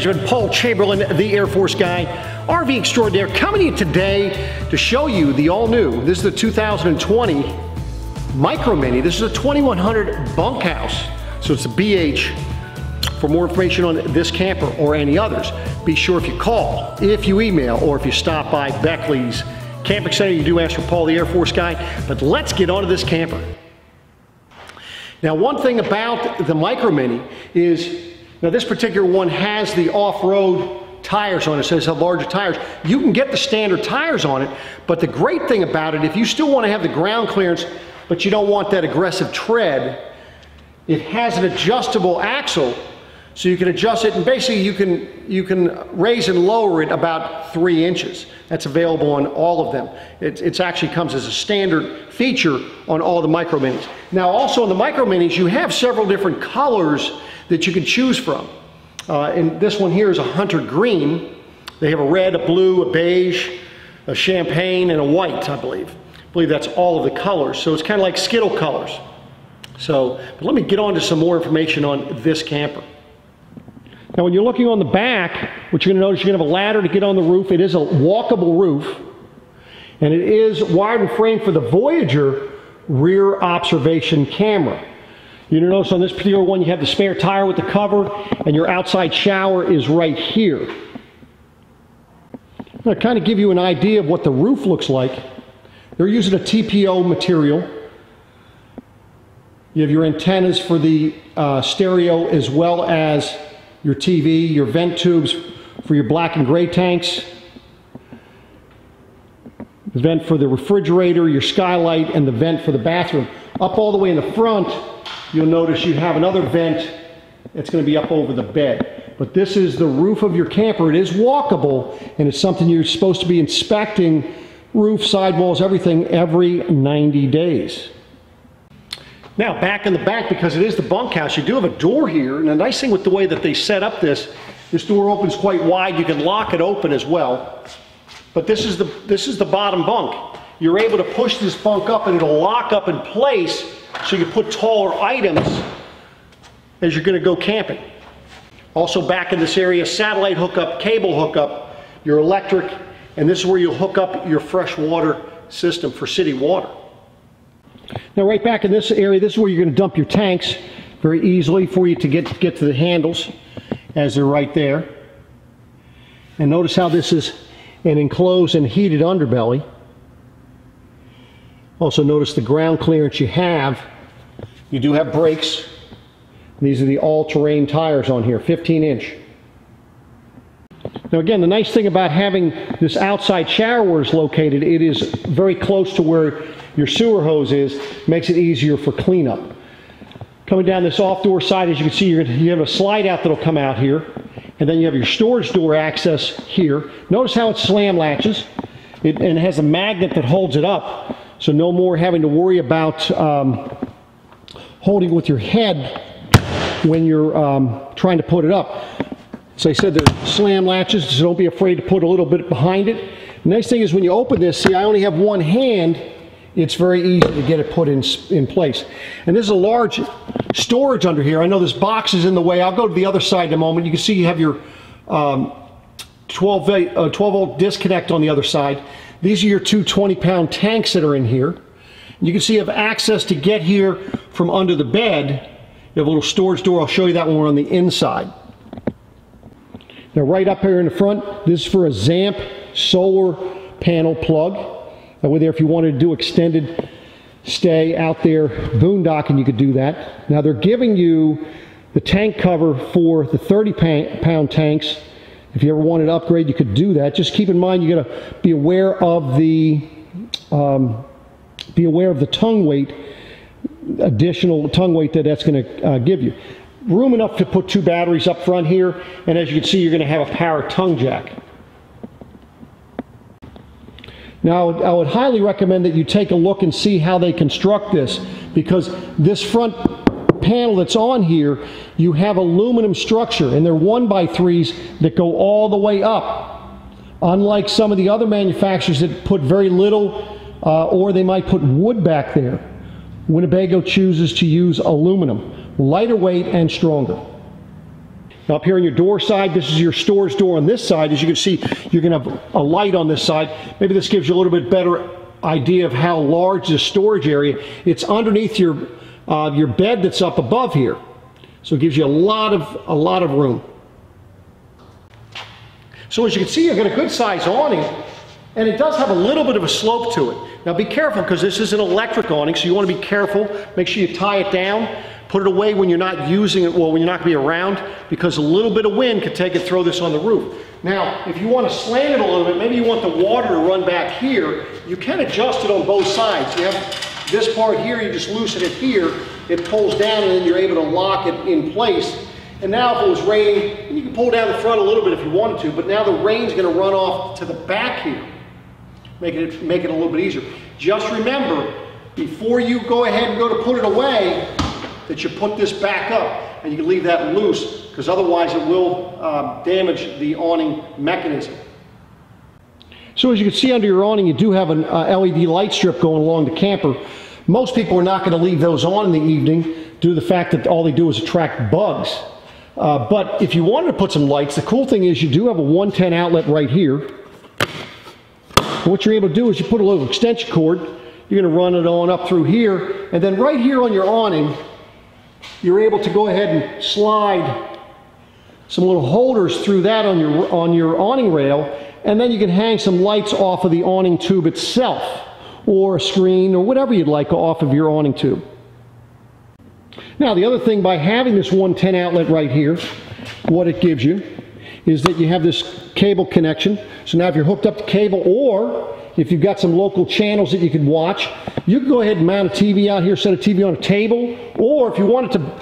gentlemen, Paul Chamberlain, the Air Force guy, RV extraordinaire, coming to you today to show you the all-new, this is the 2020 Micro Mini. This is a 2100 bunkhouse, so it's a BH. For more information on this camper or any others, be sure if you call, if you email, or if you stop by Beckley's Camping Center, you do ask for Paul, the Air Force guy. But let's get onto this camper. Now, one thing about the Micro Mini is, now this particular one has the off-road tires on it, so it has larger tires. You can get the standard tires on it, but the great thing about it, if you still want to have the ground clearance, but you don't want that aggressive tread, it has an adjustable axle, so you can adjust it, and basically you can raise and lower it about 3 inches. That's available on all of them. It actually comes as a standard feature on all the Micro Minis. Now also on the Micro Minis, you have several different colors that you can choose from. And this one here is a hunter green. They have a red, a blue, a beige, a champagne, and a white, I believe. I believe that's all of the colors. So it's kind of like Skittle colors. So, but let me get on to some more information on this camper. Now when you're looking on the back, what you're going to notice, you're going to have a ladder to get on the roof. It is a walkable roof, and it is wired and framed for the Voyager rear observation camera. You're going to notice on this particular one you have the spare tire with the cover, and your outside shower is right here. I'm going to kind of give you an idea of what the roof looks like. They're using a TPO material. You have your antennas for the stereo, as well as your TV, your vent tubes for your black and gray tanks, the vent for the refrigerator, your skylight, and the vent for the bathroom. Up all the way in the front, you'll notice you have another vent that's going to be up over the bed. But this is the roof of your camper. It is walkable, and it's something you're supposed to be inspecting, roof, sidewalls, everything, every 90 days. Now, back in the back, because it is the bunkhouse, you do have a door here, and the nice thing with the way that they set up this door opens quite wide. You can lock it open as well. But this is the bottom bunk. You're able to push this bunk up, and it'll lock up in place, so you can put taller items as you're going to go camping. Also back in this area, satellite hookup, cable hookup, your electric, and this is where you'll hook up your fresh water system for city water. Now right back in this area, this is where you're going to dump your tanks very easily for you to get to the handles, as they're right there. And notice how this is an enclosed and heated underbelly. Also notice the ground clearance you have. You do have brakes. These are the all-terrain tires on here, 15-inch. Now again, the nice thing about having this outside shower where it's located, it is very close to where your sewer hose is, makes it easier for cleanup. Coming down this off-door side, as you can see, you have a slide out that'll come out here, and then you have your storage door access here. Notice how it slam latches, and it has a magnet that holds it up, so no more having to worry about holding with your head when you're trying to put it up. So I said they're slam latches, so don't be afraid to put a little bit behind it. The nice thing is when you open this, see, I only have one hand. It's very easy to get it put in place. And there's a large storage under here. I know this box is in the way. I'll go to the other side in a moment. You can see you have your 12-volt disconnect on the other side. These are your two 20-pound tanks that are in here. You can see you have access to get here from under the bed. You have a little storage door. I'll show you that when we're on the inside. Now right up here in the front, this is for a ZAMP solar panel plug. That way there, if you wanted to do extended stay out there boondocking, you could do that. Now they're giving you the tank cover for the 30-pound tanks. If you ever wanted to upgrade, you could do that. Just keep in mind, you got to be aware of the tongue weight, additional tongue weight that's going to give you. Room enough to put 2 batteries up front here, and as you can see, you're going to have a power tongue jack. Now, I would highly recommend that you take a look and see how they construct this, because this front panel that's on here, you have aluminum structure, and they're 1x3s that go all the way up. Unlike some of the other manufacturers that put very little, or they might put wood back there, Winnebago chooses to use aluminum, lighter weight and stronger. Now up here on your door side, this is your storage door on this side. As you can see, you're going to have a light on this side. Maybe this gives you a little bit better idea of how large the storage area. It's underneath your bed that's up above here. So it gives you a lot of room. So as you can see, I've got a good size awning, and it does have a little bit of a slope to it. Now be careful, because this is an electric awning, so you want to be careful. Make sure you tie it down. Put it away when you're not using it, well, when you're not going to be around, because a little bit of wind could take it, throw this on the roof. Now, if you want to slant it a little bit, maybe you want the water to run back here, you can adjust it on both sides. You have this part here, you just loosen it here, it pulls down, and then you're able to lock it in place. And now if it was raining, you can pull down the front a little bit if you wanted to, but now the rain's going to run off to the back here, make it a little bit easier. Just remember, before you go ahead and go to put it away, that you put this back up, and you can leave that loose, because otherwise it will damage the awning mechanism. So as you can see under your awning, you do have an LED light strip going along the camper. Most people are not going to leave those on in the evening due to the fact that all they do is attract bugs. But if you wanted to put some lights, the cool thing is you do have a 110 outlet right here. And what you're able to do is you put a little extension cord. You're going to run it on up through here, and then right here on your awning, you're able to go ahead and slide some little holders through that on your awning rail, and then you can hang some lights off of the awning tube itself, or a screen, or whatever you'd like off of your awning tube. Now the other thing, by having this 110 outlet right here, what it gives you is that you have this cable connection. So now if you're hooked up to cable, or if you've got some local channels that you can watch, you can go ahead and mount a TV out here, set a TV on a table, or if you wanted to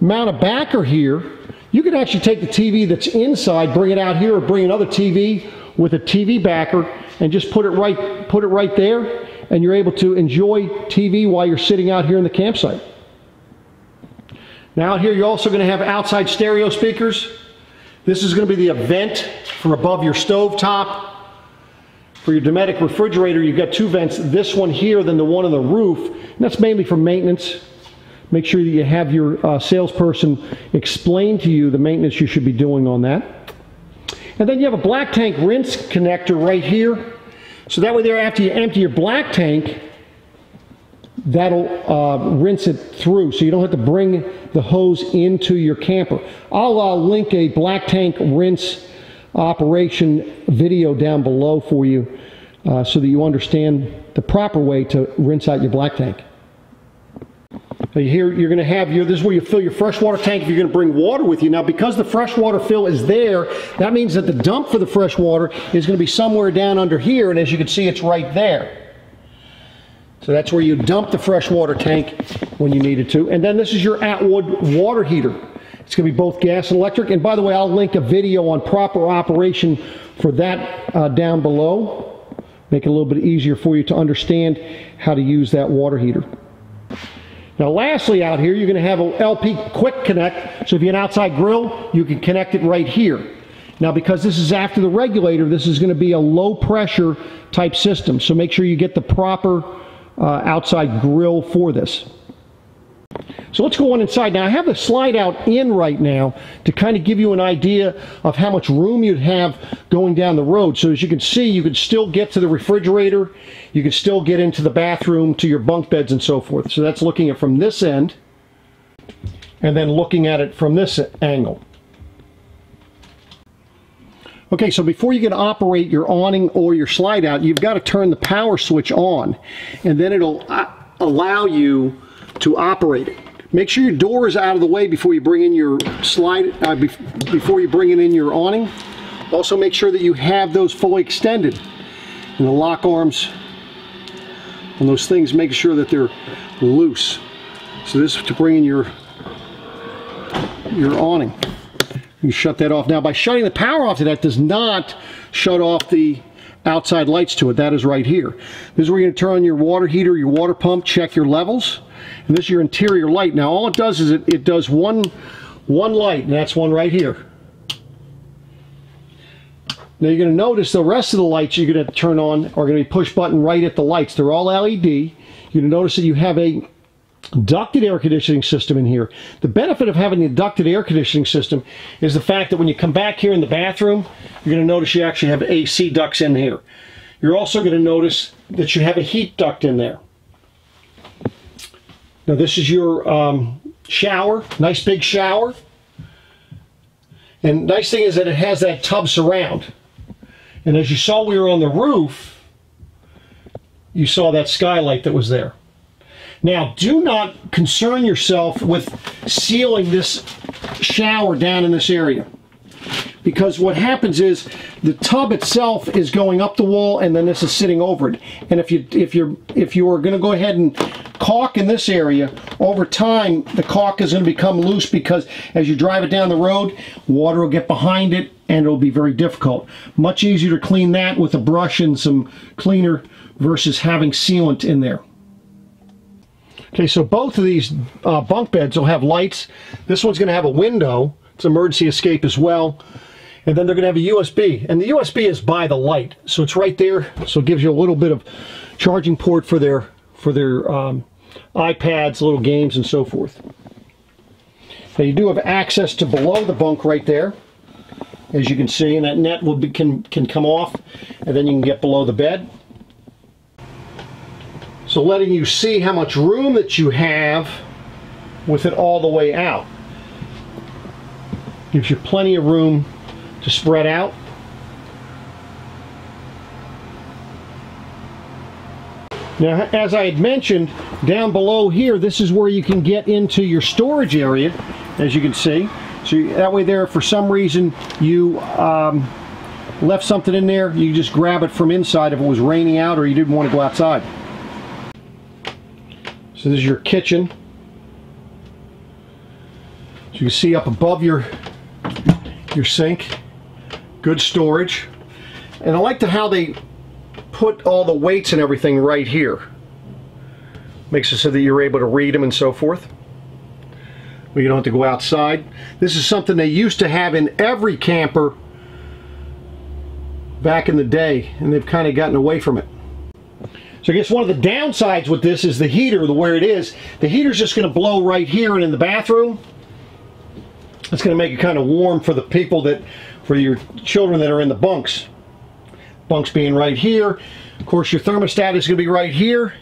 mount a backer here, you can actually take the TV that's inside, bring it out here, or bring another TV with a TV backer, and just put it right there, and you're able to enjoy TV while you're sitting out here in the campsite. Now out here, you're also going to have outside stereo speakers. This is going to be the vent for above your stove top. For your Dometic refrigerator, you've got two vents, this one here, then the one on the roof. And that's mainly for maintenance. Make sure that you have your salesperson explain to you the maintenance you should be doing on that. And then you have a black tank rinse connector right here. So that way there, after you empty your black tank, that'll rinse it through, so you don't have to bring the hose into your camper. I'll link a black tank rinse operation video down below for you so that you understand the proper way to rinse out your black tank. Here you're going to have this is where you fill your freshwater tank if you're going to bring water with you. Now because the freshwater fill is there, that means that the dump for the fresh water is going to be somewhere down under here, and as you can see, it's right there. So that's where you dump the freshwater tank when you need it to. And then this is your Atwood water heater. It's going to be both gas and electric. And by the way, I'll link a video on proper operation for that down below. Make it a little bit easier for you to understand how to use that water heater. Now lastly out here, you're going to have a LP quick connect. So if you have an outside grill, you can connect it right here. Now because this is after the regulator, this is going to be a low pressure type system. So make sure you get the proper outside grill for this. So let's go on inside. Now I have the slide out in right now to kind of give you an idea of how much room you'd have going down the road. So as you can see, you can still get to the refrigerator, you can still get into the bathroom, to your bunk beds and so forth. So that's looking at from this end, and then looking at it from this angle. Okay, so before you can operate your awning or your slide out, you've got to turn the power switch on, and then it'll allow you to operate it. Make sure your door is out of the way before you bring in your slide, before you bring it in your awning. Also make sure that you have those fully extended, and the lock arms on those things, make sure that they're loose. So this is to bring in your awning. You shut that off. Now by shutting the power off to that does not shut off the outside lights to it. That is right here. This is where you're going to turn on your water heater, your water pump, check your levels. And this is your interior light. Now all it does is it does one light, and that's one right here. Now you're going to notice the rest of the lights you're going to turn on are going to be push button right at the lights. They're all LED. You're going to notice that you have a ducted air conditioning system in here. The benefit of having the ducted air conditioning system is the fact that when you come back here in the bathroom, you're going to notice you actually have AC ducts in here. You're also going to notice that you have a heat duct in there. Now this is your shower, nice big shower. And nice thing is that it has that tub surround. And as you saw, we were on the roof, you saw that skylight that was there. Now, do not concern yourself with sealing this shower down in this area, because what happens is the tub itself is going up the wall, and then this is sitting over it. And if you are going to go ahead and caulk in this area, over time the caulk is going to become loose, because as you drive it down the road, water will get behind it and it'll be very difficult. Much easier to clean that with a brush and some cleaner versus having sealant in there. Okay, so both of these bunk beds will have lights. This one's going to have a window. It's emergency escape as well. And then they're going to have a USB. And the USB is by the light, so it's right there. So it gives you a little bit of charging port for their iPads, little games, and so forth. Now you do have access to below the bunk right there, as you can see, and that net will can come off, and then you can get below the bed. So letting you see how much room that you have with it all the way out. Gives you plenty of room to spread out. Now, as I had mentioned, down below here, this is where you can get into your storage area, as you can see. So that way there, if for some reason you left something in there, you just grab it from inside if it was raining out or you didn't want to go outside. So this is your kitchen. So you can see up above your sink, good storage. And I like how they put all the weights and everything right here. Makes it so that you're able to read them and so forth. But you don't have to go outside. This is something they used to have in every camper back in the day, and they've kind of gotten away from it. So I guess one of the downsides with this is the heater, where it is. The heater's just going to blow right here and in the bathroom. It's going to make it kind of warm for the people for your children that are in the bunks. Bunks being right here. Of course, your thermostat is going to be right here.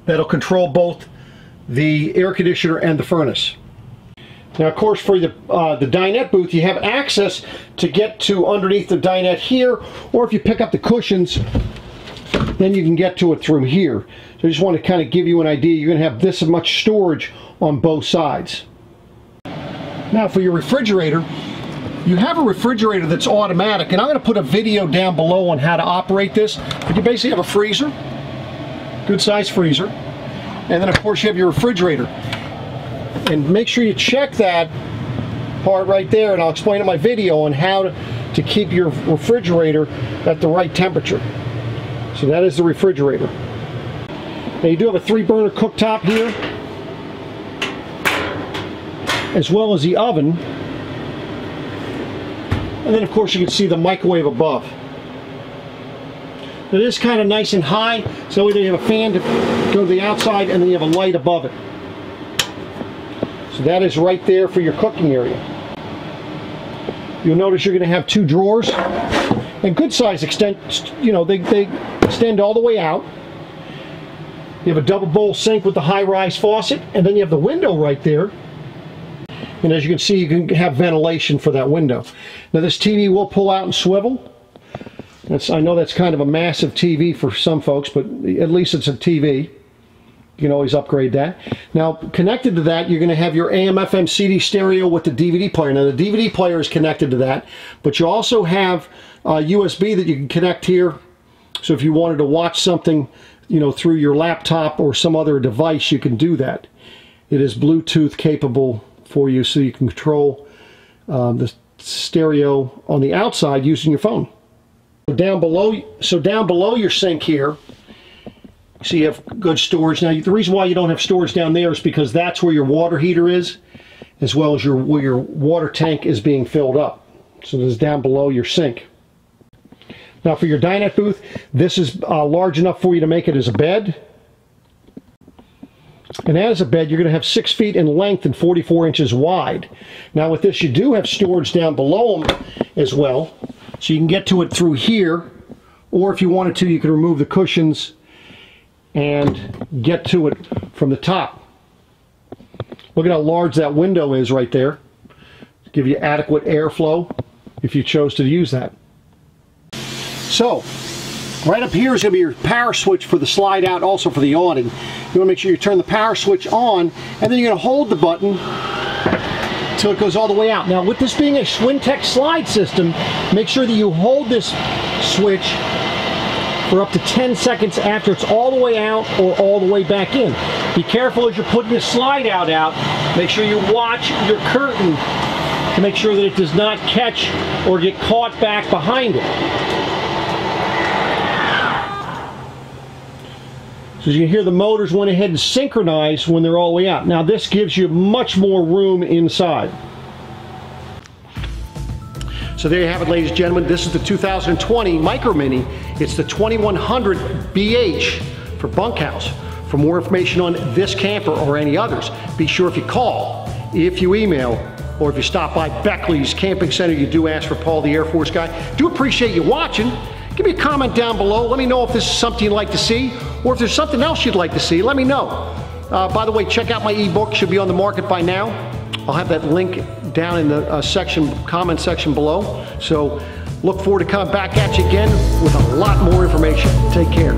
That'll control both the air conditioner and the furnace. Now, of course, for the dinette booth, you have access to get to underneath the dinette here, or if you pick up the cushions, then you can get to it through here. So I just want to kind of give you an idea. You're going to have this much storage on both sides. Now, for your refrigerator, you have a refrigerator that's automatic, and I'm going to put a video down below on how to operate this. But you basically have a freezer, good size freezer, and then of course you have your refrigerator. And make sure you check that part right there, and I'll explain in my video on how to keep your refrigerator at the right temperature. So that is the refrigerator. Now you do have a 3-burner cooktop here, as well as the oven. And then of course you can see the microwave above. It is kind of nice and high, so you have a fan to go to the outside, and then you have a light above it. So that is right there for your cooking area. You'll notice you're going to have 2 drawers, and good size extent, you know, they extend all the way out. You have a double bowl sink with the high-rise faucet, and then you have the window right there. And as you can see, you can have ventilation for that window. Now this TV will pull out and swivel. I know that's kind of a massive TV for some folks, but at least it's a TV. You can always upgrade that. Now, connected to that, you're going to have your AM/FM CD stereo with the DVD player. Now, the DVD player is connected to that, but you also have USB that you can connect here. So if you wanted to watch something, you know, through your laptop or some other device, you can do that. It is Bluetooth capable for you, so you can control the stereo on the outside using your phone. Down below your sink here, so you have good storage. Now, the reason why you don't have storage down there is because that's where your water heater is, as well as where your water tank is being filled up. So this is down below your sink. Now for your dinette booth, this is large enough for you to make it as a bed. And as a bed, you're going to have 6 feet in length and 44 inches wide. Now with this, you do have storage down below them as well. So you can get to it through here, or if you wanted to, you can remove the cushions and get to it from the top. Look at how large that window is right there. Give you adequate airflow if you chose to use that. So, right up here is going to be your power switch for the slide out, also for the awning. You want to make sure you turn the power switch on, and then you're going to hold the button until it goes all the way out. Now, with this being a Schwintek slide system, make sure that you hold this switch for up to 10 seconds after it's all the way out or all the way back in. Be careful as you're putting the slide out. Make sure you watch your curtain to make sure that it does not catch or get caught back behind it. So as you can hear, the motors went ahead and synchronized when they're all the way out. Now this gives you much more room inside. So there you have it, ladies and gentlemen. This is the 2020 Micro Mini. It's the 2100 BH for Bunkhouse. For more information on this camper or any others, be sure if you call, if you email, or if you stop by Beckley's Camping Center, you do ask for Paul, the Air Force guy. Do appreciate you watching. Give me a comment down below. Let me know if this is something you'd like to see, or if there's something else you'd like to see, let me know. By the way, check out my ebook. Should be on the market by now. I'll have that link down in the comment section below. So look forward to coming back at you again with a lot more information. Take care.